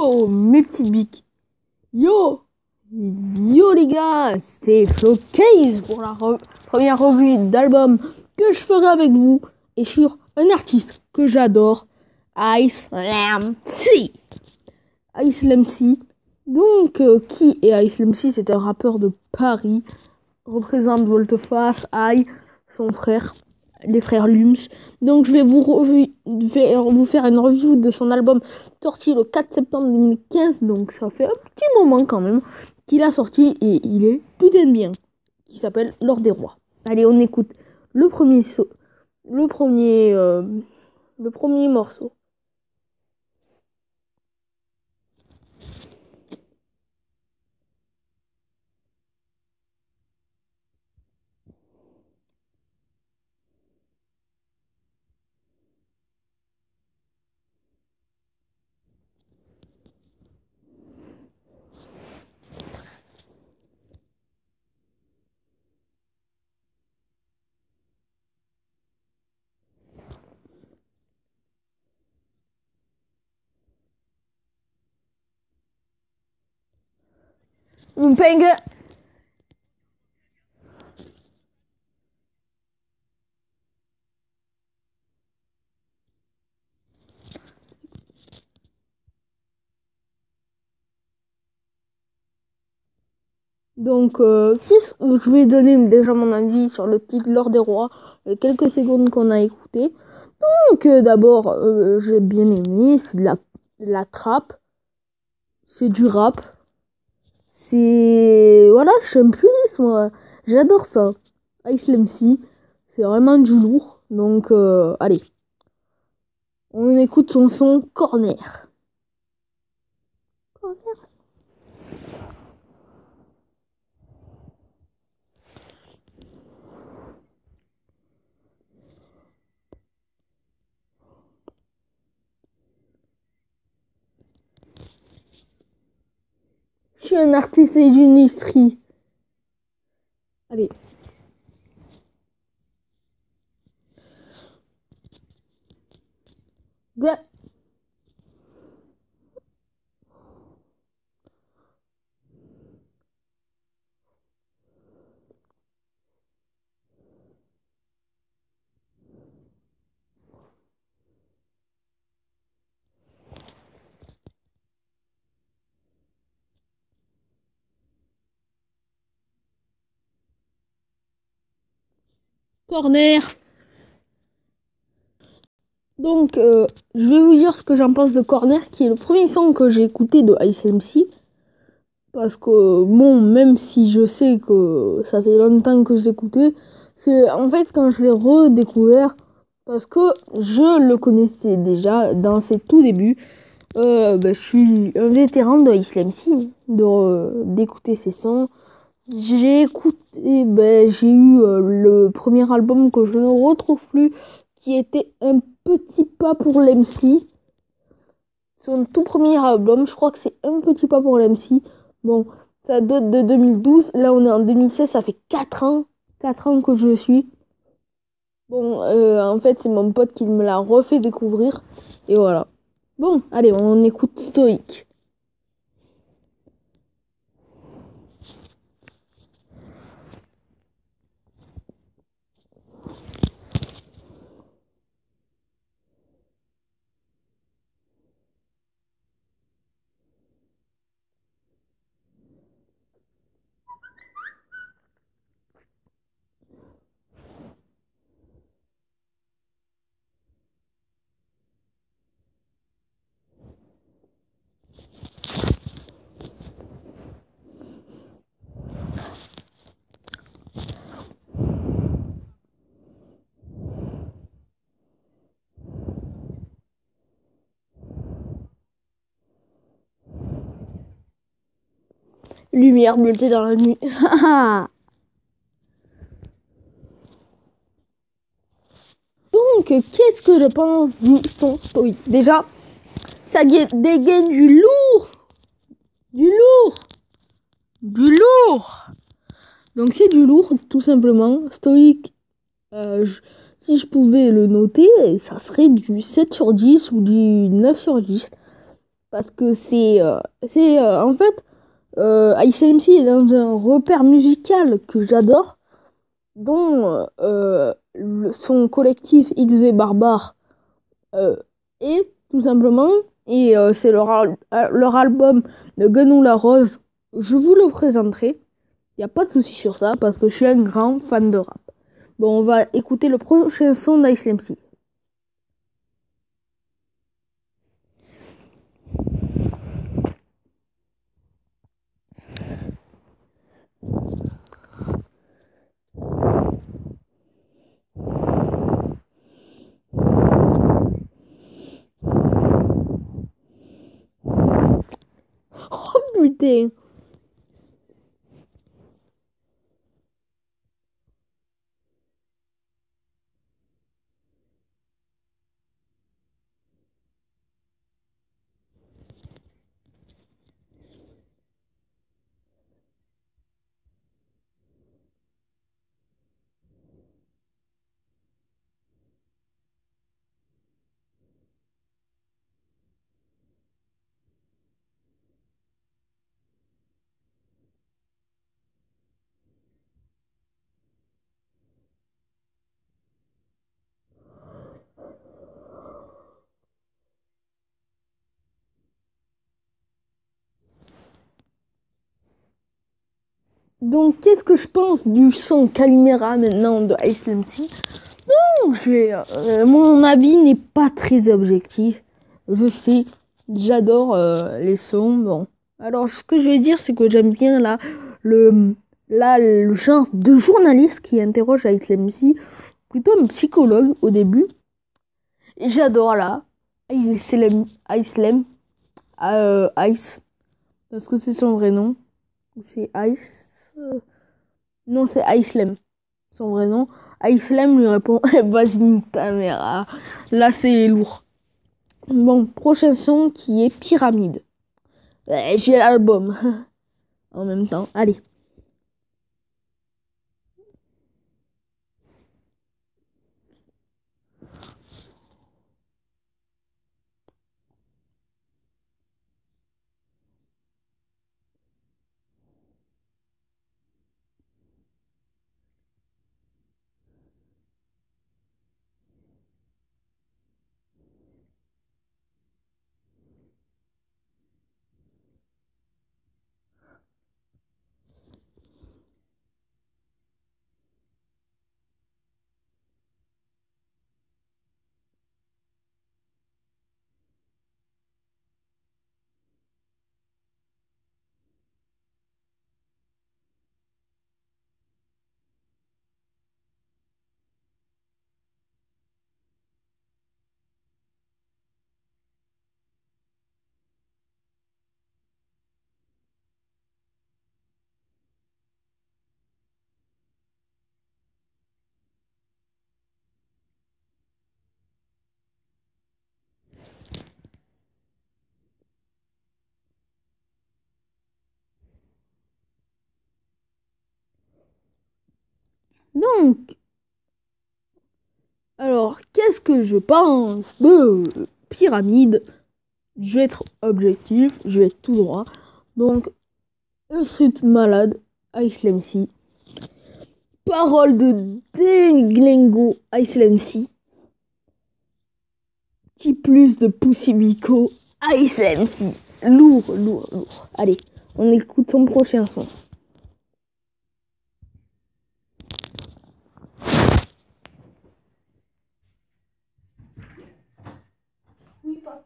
Oh, mes petites biques. Yo! Yo les gars, c'est Flowcase pour la première revue d'album que je ferai avec vous et sur un artiste que j'adore, Ice Lam C. Ice Lam C. Donc, qui est Ice Lam C? C'est un rappeur de Paris, représente Volteface, I, son frère, les frères Lums. Donc je vais vous faire une review de son album sorti le 4 septembre 2015. Donc ça fait un petit moment quand même qu'il a sorti et il est putain de bien. Qui s'appelle L'Or des Rois. Allez, on écoute le premier morceau. Mpeng. Donc, je vais donner déjà mon avis sur le titre L'Or des Rois, les quelques secondes qu'on a écouté. Donc, d'abord, j'ai bien aimé, c'est de la trappe, c'est du rap, c'est... Voilà, je suis un puriste, moi, j'adore ça. Ice Lam C, c'est vraiment du lourd, donc, allez, on écoute son son Corner. Je suis un artiste et d'une industrie. Allez. Ouais. Corner. Donc, je vais vous dire ce que j'en pense de Corner, qui est le premier son que j'ai écouté de Ice Lam C. Parce que, bon, même si je sais que ça fait longtemps que je l'écoutais, c'est en fait quand je l'ai redécouvert, parce que je le connaissais déjà dans ses tout débuts. Je suis un vétéran de Ice Lam C, d'écouter ses sons. J'ai eu le premier album que je ne retrouve plus, qui était Un petit pas pour l'MC. Son tout premier album, je crois que c'est Un petit pas pour l'MC. Bon, ça date de 2012. Là, on est en 2016, ça fait 4 ans. 4 ans que je le suis. Bon, en fait, c'est mon pote qui me l'a refait découvrir. Et voilà. Bon, allez, on écoute Stoïque. Lumière bleutée dans la nuit. Donc, qu'est-ce que je pense du son Stoïque? Déjà, ça dégaine du lourd. Du lourd. Du lourd. Donc, c'est du lourd, tout simplement. Stoïque, si je pouvais le noter, ça serait du 7 sur 10 ou du 9 sur 10. parce que en fait, Ice MC est dans un repère musical que j'adore, dont son collectif XV Barbare est tout simplement, et c'est leur album de Guenou la Rose. Je vous le présenterai. Il n'y a pas de souci sur ça parce que je suis un grand fan de rap. Bon, on va écouter le prochain son d'Ice MC. Oh putain! Donc, qu'est-ce que je pense du son Calimera maintenant de Ice MC? Non, mon avis n'est pas très objectif. Je sais, j'adore les sons. Bon, alors ce que je vais dire, c'est que j'aime bien le, le genre de journaliste qui interroge Ice MC, plutôt un psychologue au début. Et j'adore là, Icelem, Ice, parce que c'est son vrai nom. C'est Ice. Non, c'est Icelem. Son vrai nom. Icelem lui répond vas-y, nique ta mère. Ah, là, c'est lourd. Bon, prochain son qui est Pyramide. J'ai l'album en même temps. Allez. Donc, alors, qu'est-ce que je pense de Pyramide? Je vais être objectif, je vais être tout droit. Donc, un street malade, Ice MC. Parole de Denglengo, Ice MC. Qui plus de Poussibico, Ice MC. Lourd, lourd, lourd. Allez, on écoute son prochain son. Oui, papa.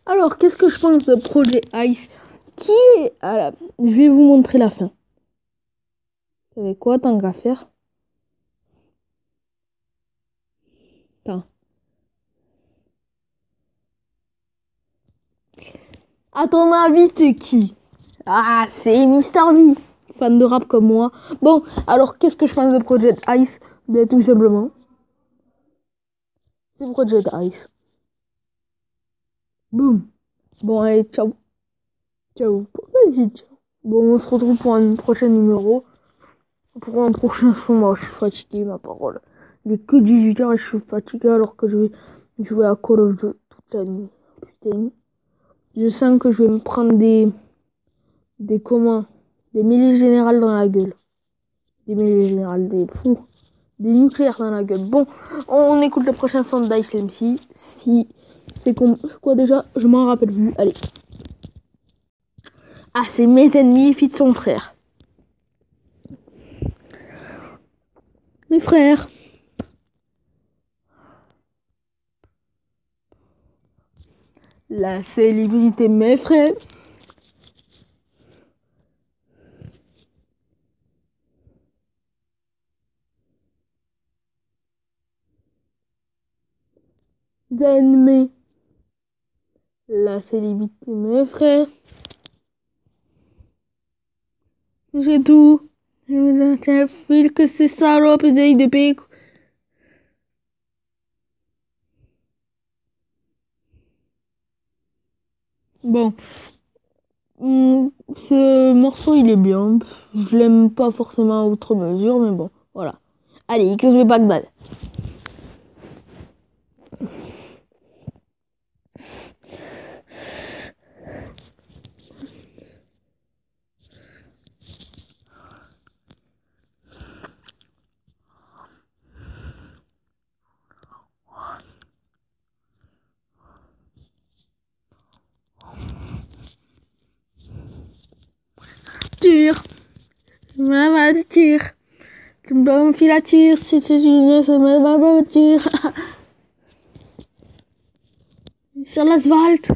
Alors, qu'est-ce que je pense de Projet Ice qui est Je vais vous montrer la fin. Vous savez quoi, tant qu'à faire? À ton avis, c'est qui? Ah, c'est Mister V, fan de rap comme moi. Bon, alors qu'est-ce que je pense de Project Ice? Ben, tout simplement, c'est Project Ice. Boum. Bon, allez, ciao. Ciao. Pourquoi je dis ciao? Bon, on se retrouve pour un prochain numéro. Pour un prochain son. Moi, je suis fatigué, ma parole. Il est que 18h et je suis fatigué alors que je vais jouer à Call of Duty toute la nuit. Putain. Je sens que je vais me prendre des communs, des milices générales dans la gueule. Des milices générales, des nucléaires dans la gueule. Bon, on écoute le prochain son d'Ice MC. Si c'est quoi déjà? Je m'en rappelle plus. Allez. Ah, c'est Mes ennemis, fille de son frère. Mes frères. La célébrité, mes frères. Ennemis. La célébrité, mes frères. J'ai tout. Je file que c'est salope de pique. Bon. Ce morceau, il est bien. Je l'aime pas forcément à outre mesure, mais bon, voilà. Allez, XB Bagdad. Tire. Voilà, tire. Tu me donnes un fil à tir. Si c'est une, ça me va tire. Sur l'asphalte.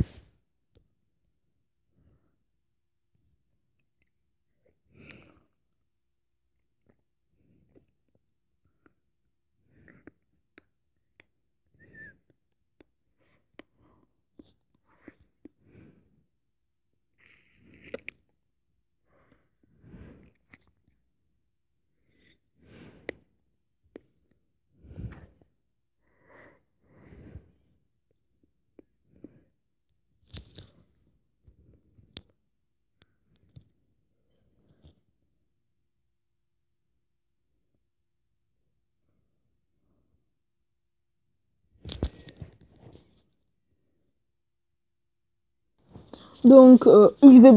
Donc, XB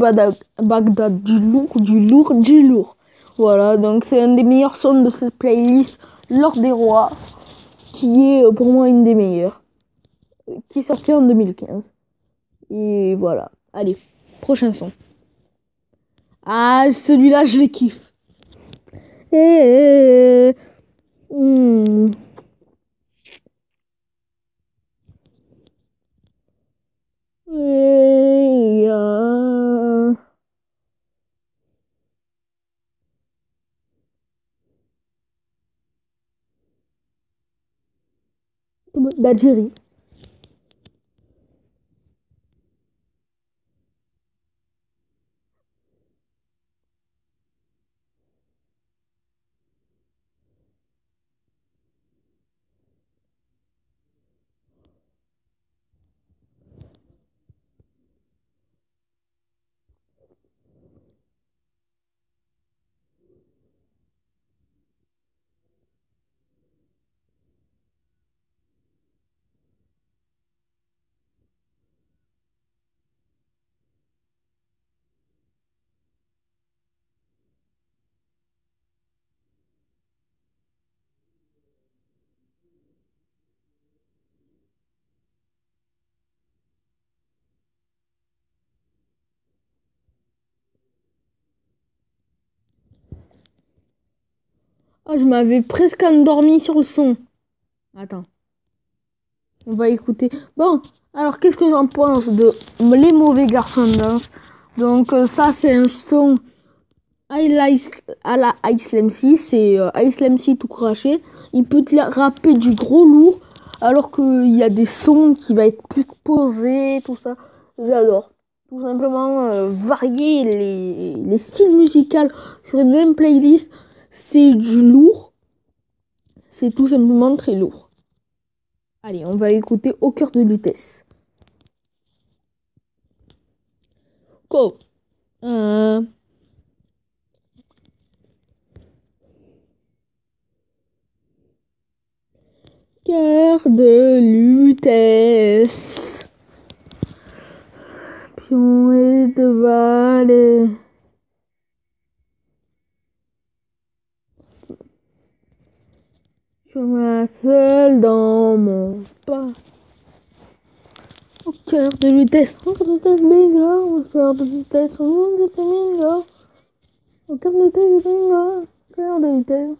Bagdad, du lourd, du lourd, du lourd. Voilà, donc c'est un des meilleurs sons de cette playlist, L'Or des Rois, qui est pour moi une des meilleures, qui est sortie en 2015. Et voilà. Allez, prochain son. Ah, celui-là, je le kiffe. Eh, hmm. D'Algérie. Oh, je m'avais presque endormi sur le son. Attends. On va écouter. Bon, alors qu'est-ce que j'en pense de Les Mauvais Garçons de Danse? Donc ça, c'est un son à la Ice MC. C'est Ice MC tout craché. Il peut te rapper du gros lourd, alors qu'il y a des sons qui va être plus posés, tout ça. J'adore. tout simplement varier les styles musicaux sur une même playlist, c'est du lourd. C'est tout simplement très lourd. Allez, on va écouter Au cœur de Lutèce. Go. Cœur de Lutèce. Pion et de vallée. Je me seul dans mon pas. Au cœur de Lutèce. Au cœur de Lutèce, bingo. Au cœur de Lutèce, bingo. Au cœur de Lutèce, bingo. Au cœur de Lutèce.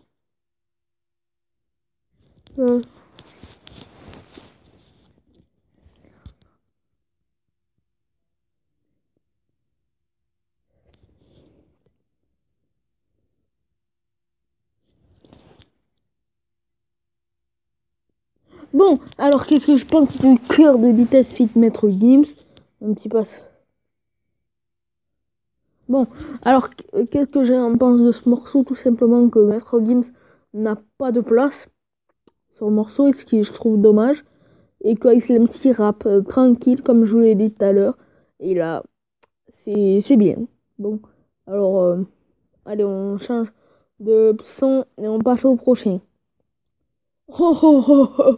Bon, alors qu'est-ce que je pense du cœur de Lutèce fit Maître Gims? Un petit passe. Bon, alors qu'est-ce que j'en pense de ce morceau? Tout simplement que Maître Gims n'a pas de place sur le morceau, et ce qui je trouve dommage. Et que Islam MC rappe tranquille, comme je vous l'ai dit tout à l'heure. Et là, c'est bien. Bon, alors, allez, on change de son et on passe au prochain. Oh oh oh oh.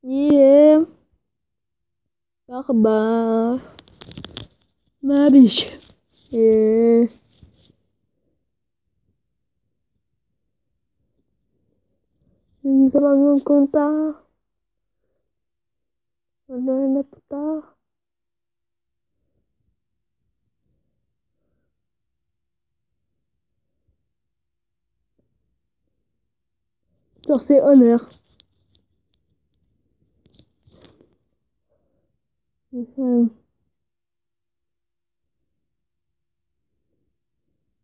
Yeah. Barba. Ma biche. Yeah. Nous avons un compteur. On a un compteur. Genre, c'est honneur.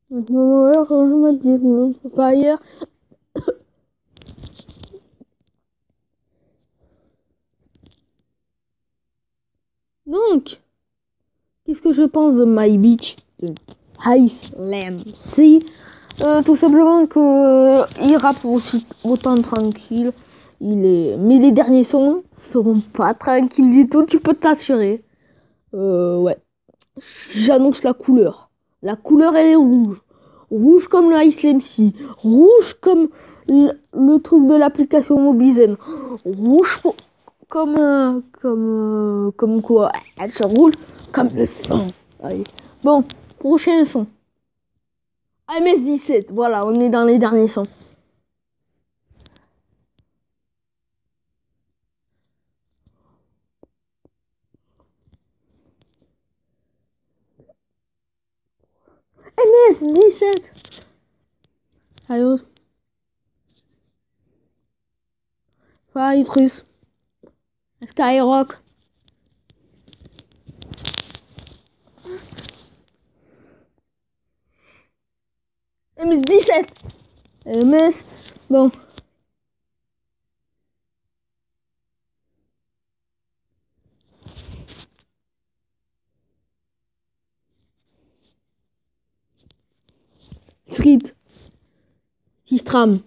Maintenant, quand je me dis, Fire. Donc, qu'est-ce que je pense de My Beach de Islam C? Tout simplement que il rappe aussi autant tranquille. Mais les derniers sons seront pas tranquilles du tout, tu peux t'assurer. Ouais. J'annonce la couleur. La couleur, elle est rouge. Rouge comme le Islam C. Rouge comme le truc de l'application Mobizen. Rouge comme quoi? Elle se roule comme le sang. Allez. Bon, prochain son. MS-17, voilà, on est dans les derniers sons. MS-17. Allô. Fightrus. Skyrock. MS-17. MS. Bon. Street. Kistram.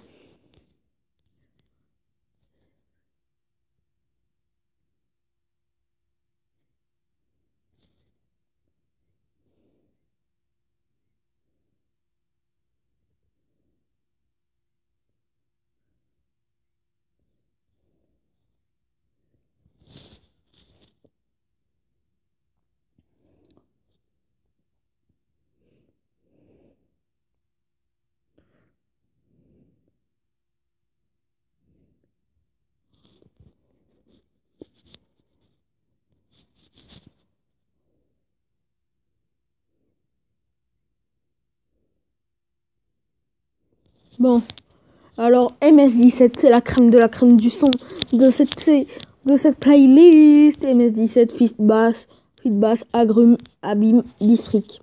Bon. Alors, MS-17, c'est la crème de la crème du son de cette playlist. MS-17, Feed Bass, Agrumes, Abîme, District.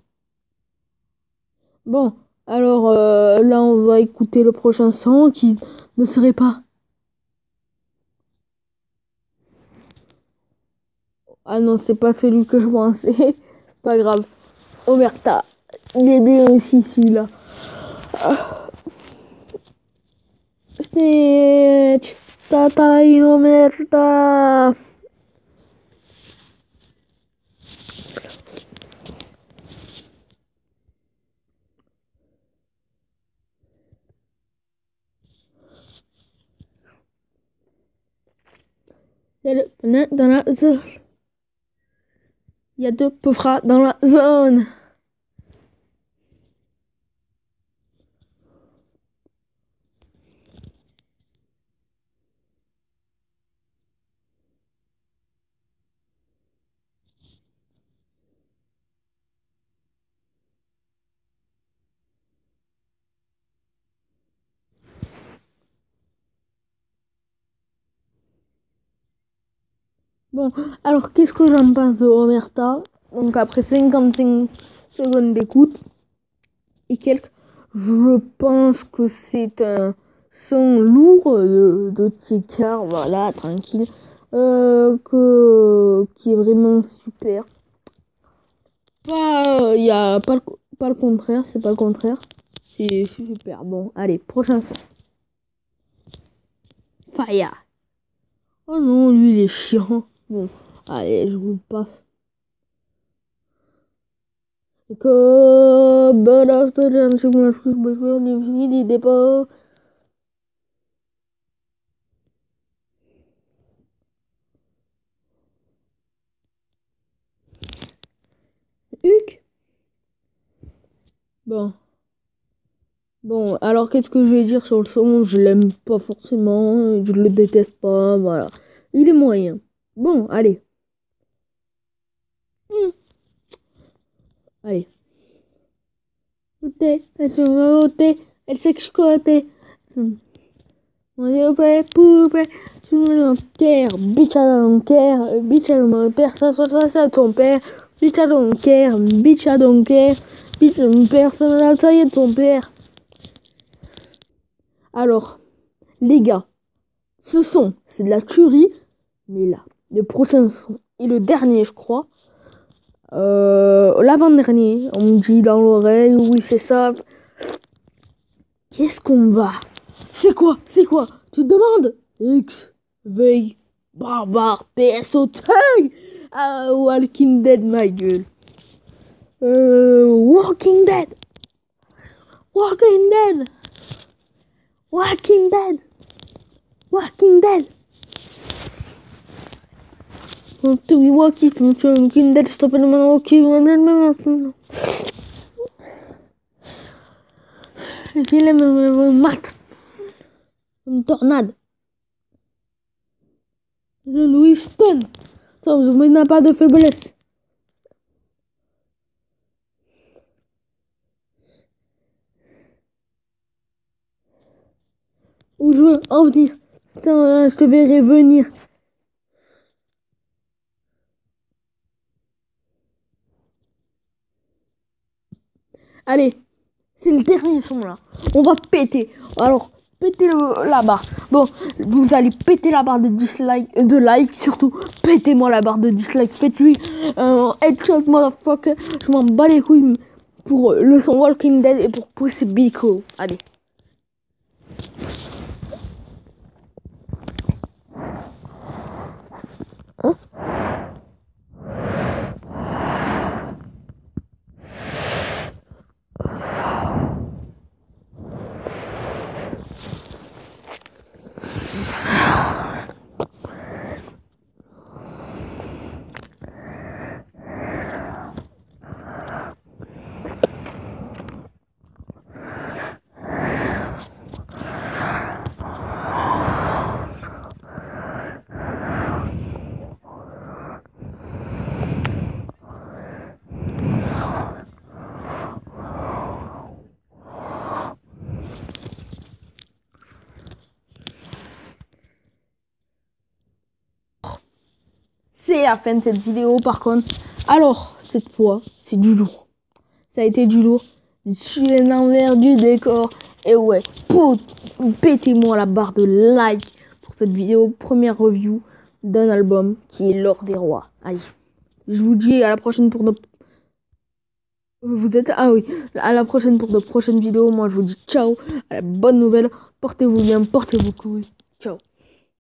Bon, alors là, on va écouter le prochain son qui ne serait pas Ah non, c'est pas celui que je pensais. Pas grave. Omerta. Il est bien aussi celui-là. Snitch. Tata in Omerta. Il y a le pneu dans la zone. Il y a 2 pauvres dans la zone. Bon, alors qu'est-ce que j'en pense de Omerta? Donc après 55 secondes d'écoute et quelques, je pense que c'est un son lourd de Tiekar, voilà, tranquille, qui est vraiment super. Pas, y a pas le contraire, c'est pas le contraire. C'est super. Bon, allez, prochain son. Fire. Oh non, lui il est chiant. Bon, allez, je vous le passe. Que Huc. Bon. Bon, alors qu'est-ce que je vais dire sur le son? Je l'aime pas forcément, je le déteste pas, voilà. Il est moyen. Bon, allez. Allez. Côté, elle se côté, elle s'excote. On est fait poupée, sous le cœur, bitch à ton cœur, bitch à mon père, ça, ton père, bitch à ton cœur, bitch à ton cœur, bitch à mon père, ça y est ton père. Alors, les gars, ce son, c'est de la tuerie, mais là, le prochain son, et le dernier, je crois, l'avant-dernier, on me dit dans l'oreille, oui, c'est ça. Qu'est-ce qu'on va? C'est quoi? Tu te demandes? X, V, barbare, PSO, Walking Dead, ma gueule. Walking Dead. Walking Dead. Walking Dead. Walking Dead. Walking Dead, stop it, man. Walking il est mat. Une tornade. Le Louis Stone. Il n'a pas de faiblesse. Où je veux en venir. Putain, je te verrai venir. Allez, c'est le dernier son là. On va péter. Alors, pétez la barre. Bon, vous allez péter la barre de dislike, de like surtout. Pétez-moi la barre de dislike. Faites-lui un headshot, motherfucker. Je m'en bats les couilles pour le son Walking Dead et pour pousser Bico. Allez. Hein? C'est la fin de cette vidéo par contre. Alors, cette fois, c'est du lourd. Ça a été du lourd. Je suis l'envers du décor. Et ouais, pétez-moi la barre de like pour cette vidéo. Première review d'un album qui est L'Or des Rois. Allez, je vous dis à la prochaine pour nos... Vous êtes... Ah oui, à la prochaine pour de prochaines vidéos. Moi, je vous dis ciao, à la bonne nouvelle. Portez-vous bien, portez-vous cool. Ciao.